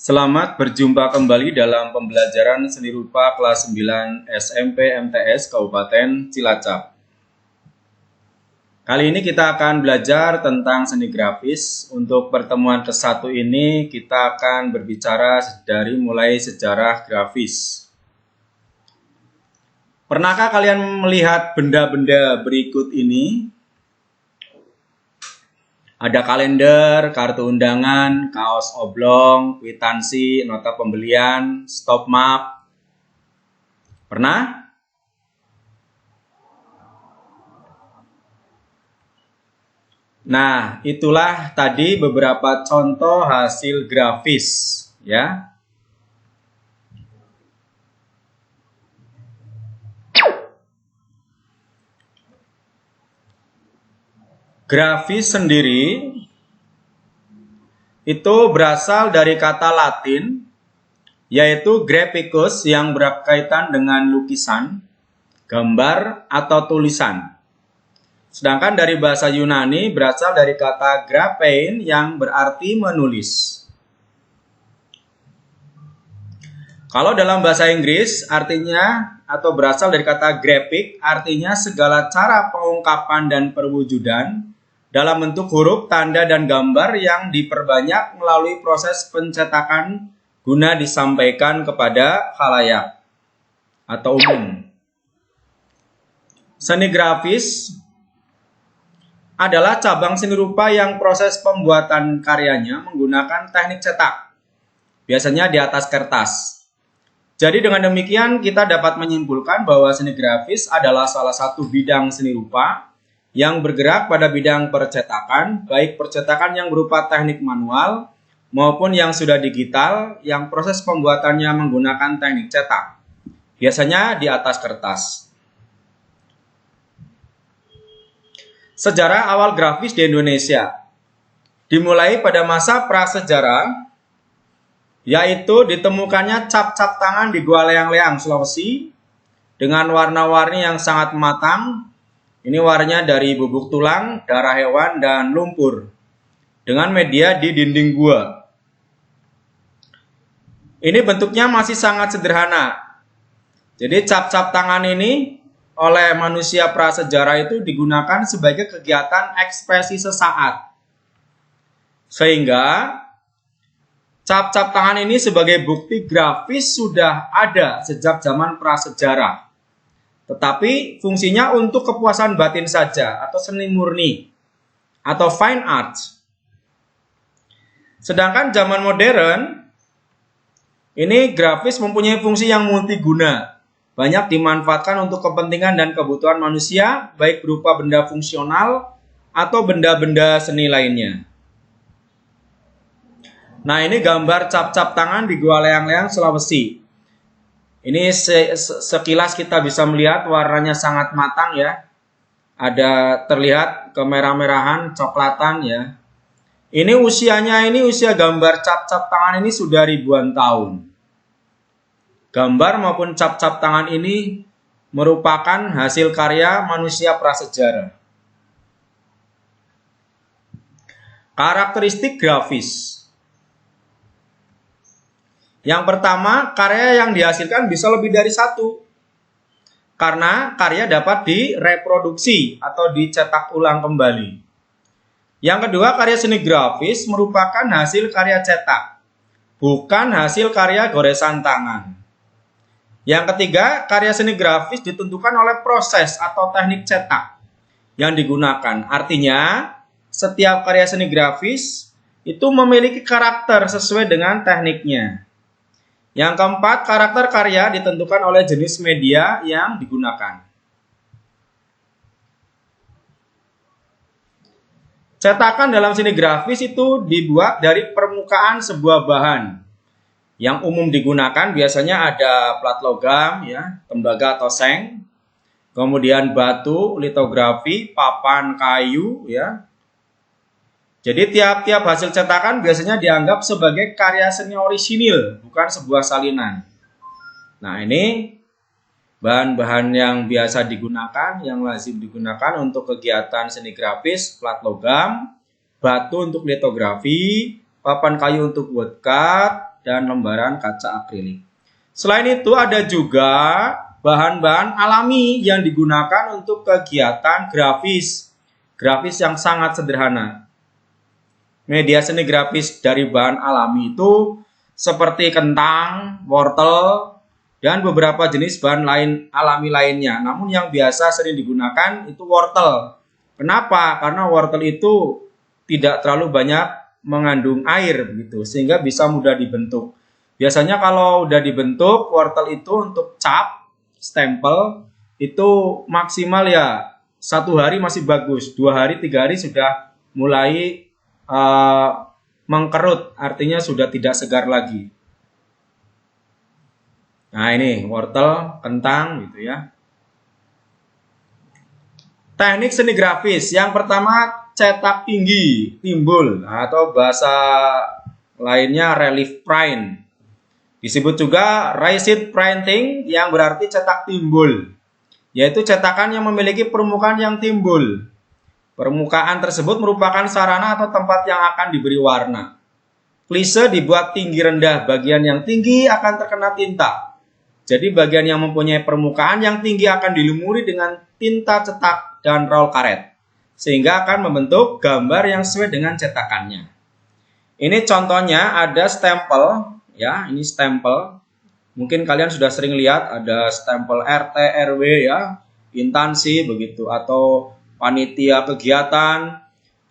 Selamat berjumpa kembali dalam pembelajaran seni rupa kelas 9 SMP MTS Kabupaten Cilacap. Kali ini kita akan belajar tentang seni grafis. Untuk pertemuan ke-1 ini kita akan berbicara dari mulai sejarah grafis. Pernahkah kalian melihat benda-benda berikut ini? Ada kalender, kartu undangan, kaos oblong, kwitansi, nota pembelian, stop map. Pernah? Nah, itulah tadi beberapa contoh hasil grafis, ya. Grafis sendiri itu berasal dari kata Latin, yaitu graphicus yang berkaitan dengan lukisan, gambar, atau tulisan. Sedangkan dari bahasa Yunani berasal dari kata graphein yang berarti menulis. Kalau dalam bahasa Inggris artinya atau berasal dari kata graphic, artinya segala cara pengungkapan dan perwujudan dalam bentuk huruf, tanda, dan gambar yang diperbanyak melalui proses pencetakan guna disampaikan kepada khalayak atau umum. Seni grafis adalah cabang seni rupa yang proses pembuatan karyanya menggunakan teknik cetak, biasanya di atas kertas. Jadi dengan demikian kita dapat menyimpulkan bahwa seni grafis adalah salah satu bidang seni rupa yang bergerak pada bidang percetakan, baik percetakan yang berupa teknik manual maupun yang sudah digital, yang proses pembuatannya menggunakan teknik cetak, biasanya di atas kertas. Sejarah awal grafis di Indonesia dimulai pada masa prasejarah, yaitu ditemukannya cap-cap tangan di Gua Leang-Leang, Sulawesi, dengan warna-warni yang sangat matang. Ini warnanya dari bubuk tulang, darah hewan, dan lumpur, dengan media di dinding gua. Ini bentuknya masih sangat sederhana. Jadi cap-cap tangan ini oleh manusia prasejarah itu digunakan sebagai kegiatan ekspresi sesaat. Sehingga cap-cap tangan ini sebagai bukti grafis sudah ada sejak zaman prasejarah. Tetapi fungsinya untuk kepuasan batin saja atau seni murni atau fine art. Sedangkan zaman modern ini grafis mempunyai fungsi yang multiguna. Banyak dimanfaatkan untuk kepentingan dan kebutuhan manusia, baik berupa benda fungsional atau benda-benda seni lainnya. Nah, ini gambar cap-cap tangan di Gua Leang-Leang, Sulawesi. Ini sekilas kita bisa melihat warnanya sangat matang ya. Ada terlihat kemerah-merahan, coklatan ya. Ini usia gambar cap-cap tangan ini sudah ribuan tahun. Gambar maupun cap-cap tangan ini merupakan hasil karya manusia prasejarah. Karakteristik grafis. Yang pertama, karya yang dihasilkan bisa lebih dari satu. Karena karya dapat direproduksi atau dicetak ulang kembali. Yang kedua, karya seni grafis merupakan hasil karya cetak, bukan hasil karya goresan tangan. Yang ketiga, karya seni grafis ditentukan oleh proses atau teknik cetak yang digunakan. Artinya, setiap karya seni grafis itu memiliki karakter sesuai dengan tekniknya. Yang keempat, karakter karya ditentukan oleh jenis media yang digunakan. Cetakan dalam seni grafis itu dibuat dari permukaan sebuah bahan. Yang umum digunakan biasanya ada plat logam, ya, tembaga atau seng, kemudian batu, litografi, papan kayu, ya. Jadi tiap-tiap hasil cetakan biasanya dianggap sebagai karya seni orisinil, bukan sebuah salinan. Nah, ini bahan-bahan yang biasa digunakan, yang lazim digunakan untuk kegiatan seni grafis, plat logam, batu untuk litografi, papan kayu untuk woodcut, dan lembaran kaca akrilik. Selain itu ada juga bahan-bahan alami yang digunakan untuk kegiatan grafis. Grafis yang sangat sederhana. Media seni grafis dari bahan alami itu seperti kentang, wortel, dan beberapa jenis bahan lain alami lainnya. Namun yang biasa sering digunakan itu wortel. Kenapa? Karena wortel itu tidak terlalu banyak mengandung air begitu, sehingga bisa mudah dibentuk. Biasanya kalau udah dibentuk wortel itu untuk cap, stempel itu maksimal ya 1 hari masih bagus, 2 hari, 3 hari sudah mulai mengkerut, artinya sudah tidak segar lagi. Nah ini wortel, kentang gitu ya. Teknik seni grafis yang pertama cetak tinggi, timbul, atau bahasa lainnya relief print. Disebut juga raised printing yang berarti cetak timbul, yaitu cetakan yang memiliki permukaan yang timbul. Permukaan tersebut merupakan sarana atau tempat yang akan diberi warna. Klise dibuat tinggi rendah, bagian yang tinggi akan terkena tinta. Jadi bagian yang mempunyai permukaan yang tinggi akan dilumuri dengan tinta cetak dan roll karet, sehingga akan membentuk gambar yang sesuai dengan cetakannya. Ini contohnya ada stempel, ya, ini stempel. Mungkin kalian sudah sering lihat ada stempel RT, RW ya, instansi begitu, atau panitia kegiatan.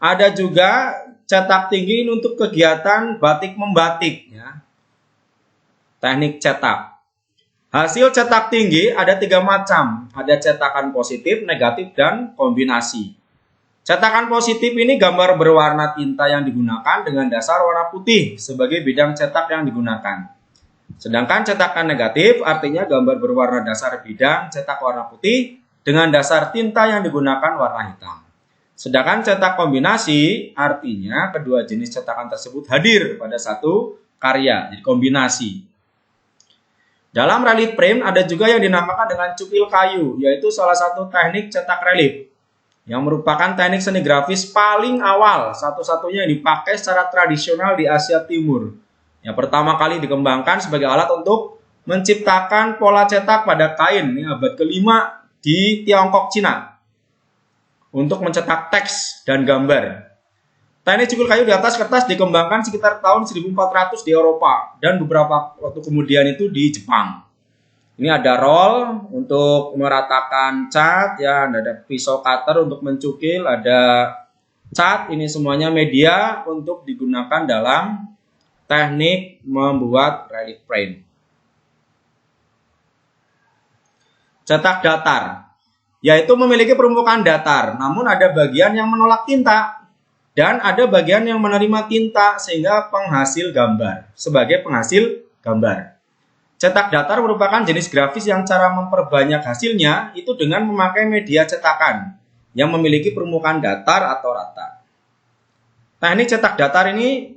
Ada juga cetak tinggi untuk kegiatan batik membatik ya. Teknik cetak. Hasil cetak tinggi ada 3 macam. Ada cetakan positif, negatif, dan kombinasi. Cetakan positif ini gambar berwarna tinta yang digunakan dengan dasar warna putih sebagai bidang cetak yang digunakan. Sedangkan cetakan negatif artinya gambar berwarna dasar bidang cetak warna putih dengan dasar tinta yang digunakan warna hitam. Sedangkan cetak kombinasi artinya kedua jenis cetakan tersebut hadir pada satu karya, jadi kombinasi. Dalam relief frame ada juga yang dinamakan dengan cukil kayu, yaitu salah satu teknik cetak relief yang merupakan teknik seni grafis paling awal, satu-satunya yang dipakai secara tradisional di Asia Timur. Yang pertama kali dikembangkan sebagai alat untuk menciptakan pola cetak pada kain, ini abad ke-5 di Tiongkok, Cina, untuk mencetak teks dan gambar. Teknik cukil kayu di atas kertas dikembangkan sekitar tahun 1400 di Eropa dan beberapa waktu kemudian itu di Jepang. Ini ada roll untuk meratakan cat, ya, ada pisau cutter untuk mencukil, ada cat, ini semuanya media untuk digunakan dalam teknik membuat relief print. Cetak datar, yaitu memiliki permukaan datar, namun ada bagian yang menolak tinta dan ada bagian yang menerima tinta sehingga penghasil gambar, sebagai penghasil gambar. Cetak datar merupakan jenis grafis yang cara memperbanyak hasilnya itu dengan memakai media cetakan yang memiliki permukaan datar atau rata. Teknik cetak datar ini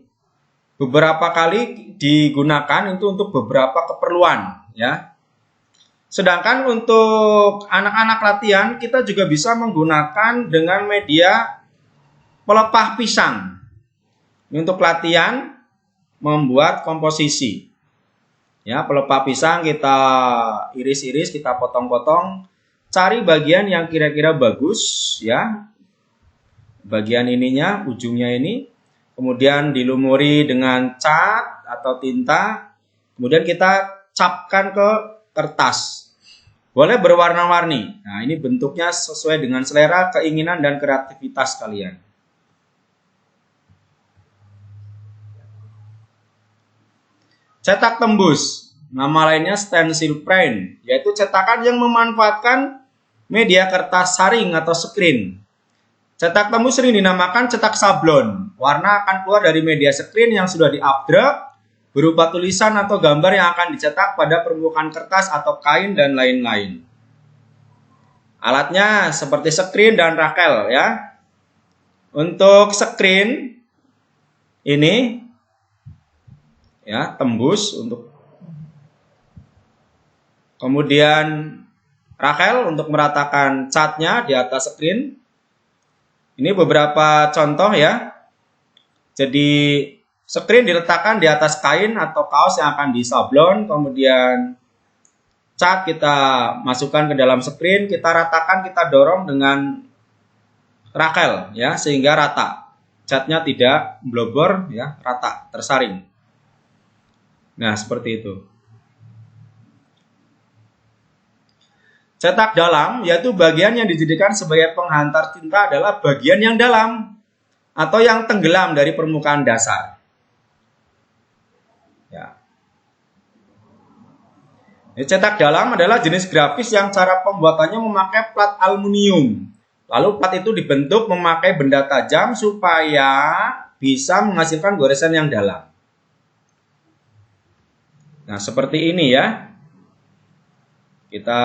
beberapa kali digunakan itu untuk beberapa keperluan, ya. Sedangkan untuk anak-anak latihan kita juga bisa menggunakan dengan media pelepah pisang. Ini untuk latihan membuat komposisi. Ya, pelepah pisang kita iris-iris, kita potong-potong, cari bagian yang kira-kira bagus ya. Bagian ininya, ujungnya ini, kemudian dilumuri dengan cat atau tinta, kemudian kita capkan ke kertas. Boleh berwarna-warni. Nah, ini bentuknya sesuai dengan selera, keinginan, dan kreativitas kalian. Cetak tembus. Nama lainnya stencil print, yaitu cetakan yang memanfaatkan media kertas saring atau screen. Cetak tembus sering dinamakan cetak sablon. Warna akan keluar dari media screen yang sudah di-updraft berupa tulisan atau gambar yang akan dicetak pada permukaan kertas atau kain dan lain-lain. Alatnya seperti screen dan rakel ya. Untuk screen ini ya, tembus untuk, kemudian rakel untuk meratakan catnya di atas screen. Ini beberapa contoh ya. Jadi Screen diletakkan di atas kain atau kaos yang akan disablon, kemudian cat kita masukkan ke dalam screen, kita ratakan, kita dorong dengan rakel ya sehingga rata. Catnya tidak blobor ya, rata, tersaring. Nah, seperti itu. Cetak dalam, yaitu bagian yang dijadikan sebagai penghantar tinta adalah bagian yang dalam atau yang tenggelam dari permukaan dasar. Ya. Cetak dalam adalah jenis grafis yang cara pembuatannya memakai plat aluminium. Lalu plat itu dibentuk memakai benda tajam supaya bisa menghasilkan goresan yang dalam. Nah, seperti ini ya. Kita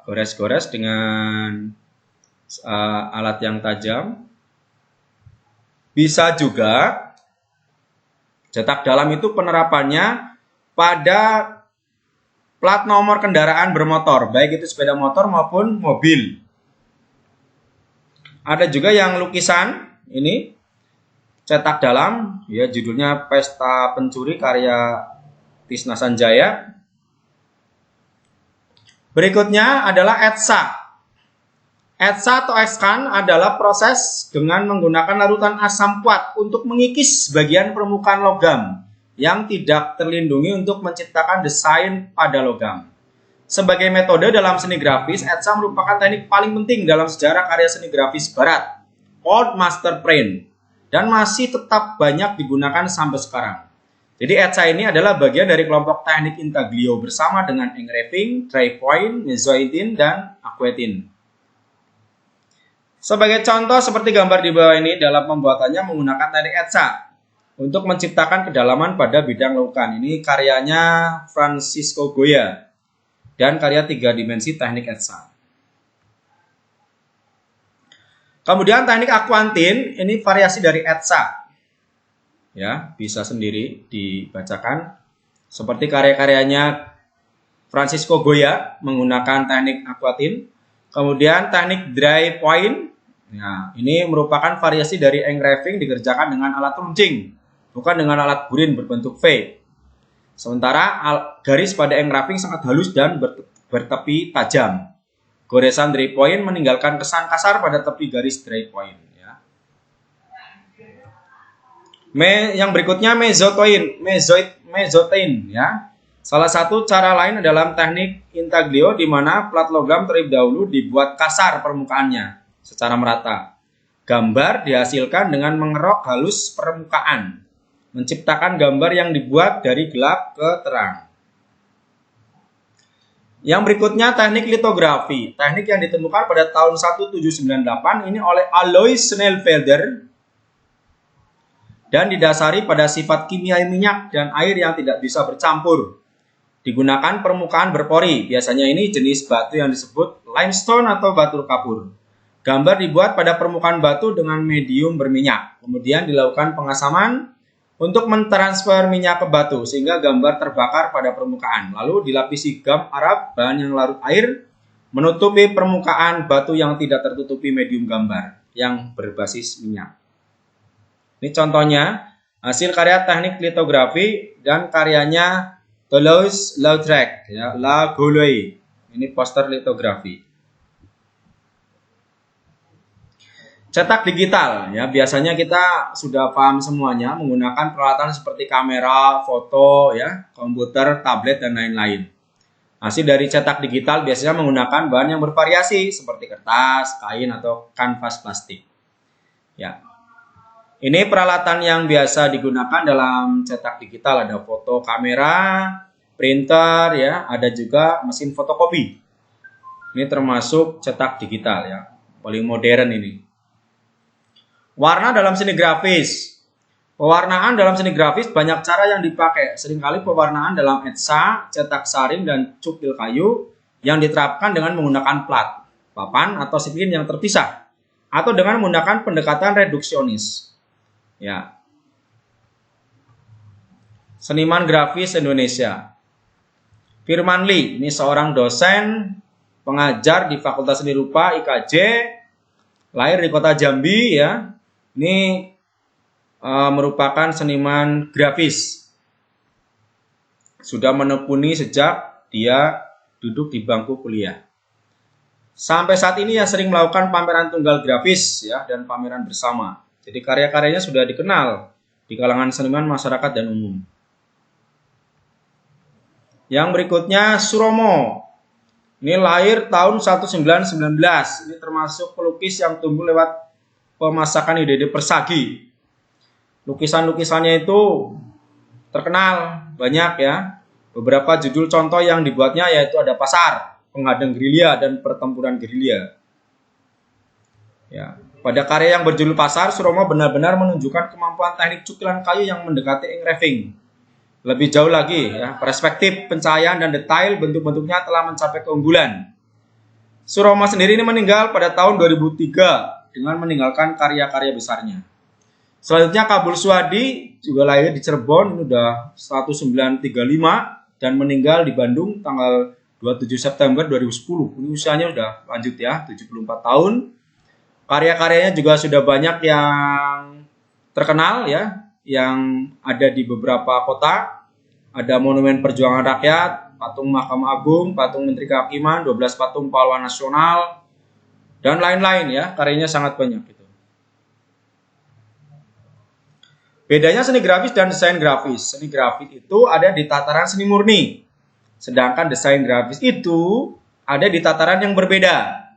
gores-gores dengan alat yang tajam. Bisa juga cetak dalam itu penerapannya pada plat nomor kendaraan bermotor, baik itu sepeda motor maupun mobil. Ada juga yang lukisan, ini cetak dalam, ya judulnya Pesta Pencuri karya Tisna Sanjaya. Berikutnya adalah etsa. Etsa atau eskan adalah proses dengan menggunakan larutan asam kuat untuk mengikis bagian permukaan logam yang tidak terlindungi untuk menciptakan desain pada logam. Sebagai metode dalam seni grafis, etsa merupakan teknik paling penting dalam sejarah karya seni grafis barat, Old Master Print, dan masih tetap banyak digunakan sampai sekarang. Jadi etsa ini adalah bagian dari kelompok teknik intaglio bersama dengan engraving, dry point, mezzotin, dan aquatin. Sebagai contoh seperti gambar di bawah ini, dalam pembuatannya menggunakan teknik etsa untuk menciptakan kedalaman pada bidang lautan. Ini karyanya Francisco Goya dan karya 3 dimensi teknik etsa. Kemudian teknik aquatin, ini variasi dari etsa. Ya, bisa sendiri dibacakan seperti karya-karyanya Francisco Goya menggunakan teknik aquatin. Kemudian teknik dry point, nah ini merupakan variasi dari engraving dikerjakan dengan alat runcing, bukan dengan alat burin berbentuk V. Sementara garis pada engraving sangat halus dan bertepi tajam. Goresan dry point meninggalkan kesan kasar pada tepi garis dry point. Yang berikutnya mezzotin ya. Salah satu cara lain dalam teknik intaglio di mana plat logam terlebih dahulu dibuat kasar permukaannya secara merata. Gambar dihasilkan dengan mengerok halus permukaan, menciptakan gambar yang dibuat dari gelap ke terang. Yang berikutnya teknik litografi. Teknik yang ditemukan pada tahun 1798 ini oleh Alois Schnellfelder dan didasari pada sifat kimia minyak dan air yang tidak bisa bercampur. Digunakan permukaan berpori, biasanya ini jenis batu yang disebut limestone atau batu kapur. Gambar dibuat pada permukaan batu dengan medium berminyak, kemudian dilakukan pengasaman untuk mentransfer minyak ke batu sehingga gambar terbakar pada permukaan. Lalu dilapisi gam Arab, bahan yang larut air, menutupi permukaan batu yang tidak tertutupi medium gambar yang berbasis minyak. Ini contohnya hasil karya teknik litografi dan karyanya Toulouse-Lautrec, ya, La Gaulois. Ini poster litografi. Cetak digital, ya biasanya kita sudah paham semuanya menggunakan peralatan seperti kamera, foto, ya, komputer, tablet dan lain-lain. Hasil dari cetak digital biasanya menggunakan bahan yang bervariasi seperti kertas, kain atau kanvas plastik. Ya. Ini peralatan yang biasa digunakan dalam cetak digital, ada foto kamera, printer, ya, ada juga mesin fotokopi. Ini termasuk cetak digital, ya, paling modern ini. Warna dalam seni grafis. Pewarnaan dalam seni grafis banyak cara yang dipakai. Seringkali pewarnaan dalam etsa, cetak saring, dan cukil kayu yang diterapkan dengan menggunakan plat, papan, atau sipin yang terpisah, atau dengan menggunakan pendekatan reduksionis. Ya. Seniman grafis Indonesia. Firman Lee, ini seorang dosen, pengajar di Fakultas Seni Rupa IKJ, lahir di kota Jambi, ya. Ini merupakan seniman grafis. Sudah menekuni sejak dia duduk di bangku kuliah. Sampai saat ini ia sering melakukan pameran tunggal grafis ya dan pameran bersama. Jadi karya-karyanya sudah dikenal di kalangan seniman, masyarakat, dan umum. Yang berikutnya Suromo. Ini lahir tahun 1919. Ini termasuk pelukis yang tumbuh lewat pemasakan ide-ide persagi. Lukisan-lukisannya itu terkenal banyak ya. Beberapa judul contoh yang dibuatnya yaitu ada Pasar, Penghadang Gerilya, dan Pertempuran Gerilya. Ya, pada karya yang berjudul Pasar, Suromo benar-benar menunjukkan kemampuan teknik cukilan kayu yang mendekati engraving. Lebih jauh lagi, ya, perspektif, pencahayaan, dan detail bentuk-bentuknya telah mencapai keunggulan. Suromo sendiri ini meninggal pada tahun 2003 dengan meninggalkan karya-karya besarnya. Selanjutnya Kabul Suwadi juga lahir di Cirebon, ini udah 1935 dan meninggal di Bandung tanggal 27 September 2010. Ini usianya udah lanjut ya, 74 tahun. Karya-karyanya juga sudah banyak yang terkenal ya, yang ada di beberapa kota. Ada Monumen Perjuangan Rakyat, patung Mahkamah Agung, patung Menteri Kehakiman, 12 patung pahlawan nasional, dan lain-lain ya. Karyanya sangat banyak gitu. Bedanya seni grafis dan desain grafis. Seni grafis itu ada di tataran seni murni. Sedangkan desain grafis itu ada di tataran yang berbeda.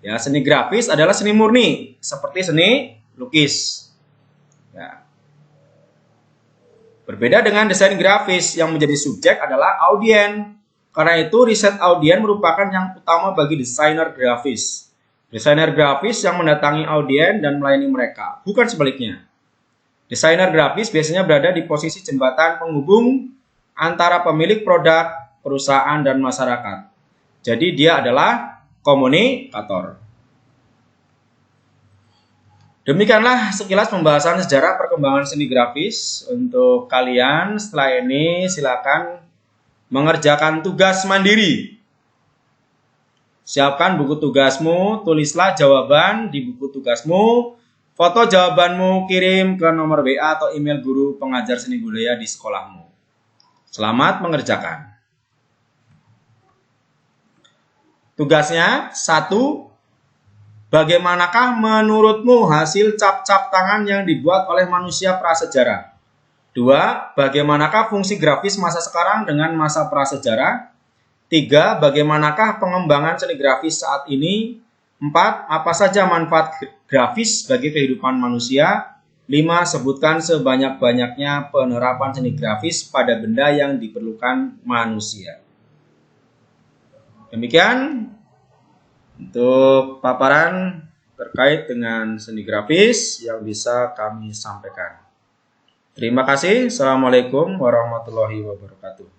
Ya, seni grafis adalah seni murni, seperti seni lukis. Ya. Berbeda dengan desain grafis, yang menjadi subjek adalah audien. Karena itu riset audien merupakan yang utama bagi desainer grafis. Desainer grafis yang mendatangi audien dan melayani mereka, bukan sebaliknya. Desainer grafis biasanya berada di posisi jembatan penghubung antara pemilik produk, perusahaan, dan masyarakat. Jadi dia adalah komunikator. Demikianlah sekilas pembahasan sejarah perkembangan seni grafis. Untuk kalian setelah ini silakan mengerjakan tugas mandiri. Siapkan buku tugasmu, tulislah jawaban di buku tugasmu, foto jawabanmu kirim ke nomor WA atau email guru pengajar seni budaya di sekolahmu. Selamat mengerjakan. Tugasnya 1. Bagaimanakah menurutmu hasil cap-cap tangan yang dibuat oleh manusia prasejarah? 2. Bagaimanakah fungsi grafis masa sekarang dengan masa prasejarah? 3. Bagaimanakah pengembangan seni grafis saat ini? 4. Apa saja manfaat grafis bagi kehidupan manusia? 5. Sebutkan sebanyak-banyaknya penerapan seni grafis pada benda yang diperlukan manusia. Demikian untuk paparan terkait dengan seni grafis yang bisa kami sampaikan. Terima kasih. Assalamualaikum warahmatullahi wabarakatuh.